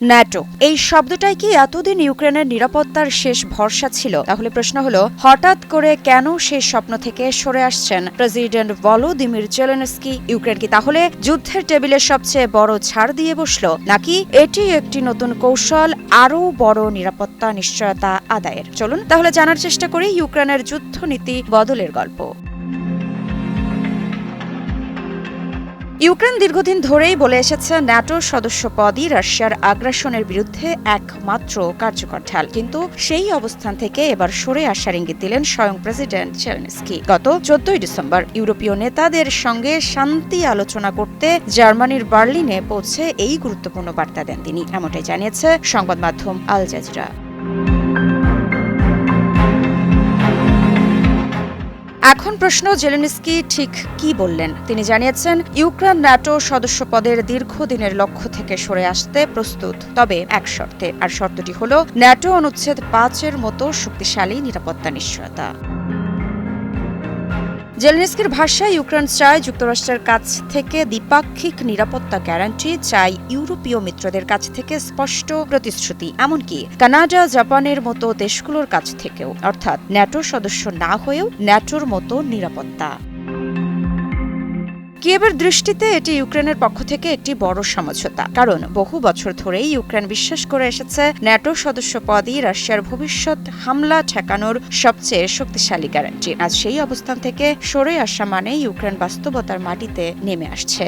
NATO এই শব্দটাই কি এতদিন ইউক্রেনের নিরাপত্তার শেষ ভরসা ছিল? তাহলে প্রশ্ন হলো, হঠাৎ করে কেন সেই স্বপ্ন থেকে সরে আসছেন প্রেসিডেন্ট ভলোদিমির জেলেনস্কি? ইউক্রেন কি তাহলে যুদ্ধের টেবিলের সবচেয়ে বড় ছাড় দিয়ে বসলো, নাকি এটি একটি নতুন কৌশল আরও বড় নিরাপত্তা নিশ্চয়তা আদায়ের? চলুন তাহলে জানার চেষ্টা করি ইউক্রেনের যুদ্ধনীতি বদলের গল্প। ইউক্রেন দীর্ঘদিন ধরেই বলে এসেছে ন্যাটোর সদস্যপদই রাশিয়ার আগ্রাসনের বিরুদ্ধে একমাত্র কার্যকর ঢাল। কিন্তু সেই অবস্থান থেকে এবার সরে আসার ইঙ্গিত দিলেন স্বয়ং প্রেসিডেন্ট জেলেনস্কি। গত 14 ডিসেম্বর ইউরোপীয় নেতাদের সঙ্গে শান্তি আলোচনা করতে জার্মানির বার্লিনে পৌঁছে এই গুরুত্বপূর্ণ বার্তা দেন তিনি। এমনটাই জানিয়েছে সংবাদ মাধ্যম আল জাজিরা। এখন প্রশ্ন, জেলেনস্কি ঠিক কি বললেন? তিনি জানিয়েছেন ইউক্রেন ন্যাটো সদস্যপদের দীর্ঘদিনের লক্ষ্য থেকে সরে আসতে প্রস্তুত, তবে এক শর্তে। আর শর্তটি হল ন্যাটো অনুচ্ছেদ 5-এর মতো শক্তিশালী নিরাপত্তা নিশ্চয়তা। জেলেনস্কির ভাষায় ইউক্রেন চায় যুক্তরাষ্ট্রের কাছ থেকে দ্বিপাক্ষিক নিরাপত্তা গ্যারান্টি, চাই ইউরোপীয় মিত্রদের কাছ থেকে স্পষ্ট প্রতিশ্রুতি, এমনকি কানাডা জাপানের মতো দেশগুলোর কাছ থেকেও, অর্থাৎ ন্যাটো সদস্য না হয়েও ন্যাটোর মতো নিরাপত্তা। কিয়েভের দৃষ্টিতে এটি ইউক্রেনের পক্ষ থেকে একটি বড় সমঝোতা, কারণ বহু বছর ধরেই ইউক্রেন বিশ্বাস করে এসেছে ন্যাটো সদস্যপদই রাশিয়ার ভবিষ্যৎ হামলা ঠেকানোর সবচেয়ে শক্তিশালী গ্যারান্টি। আজ সেই অবস্থান থেকে সরে আসা মানে ইউক্রেন বাস্তবতার মাটিতে নেমে আসছে।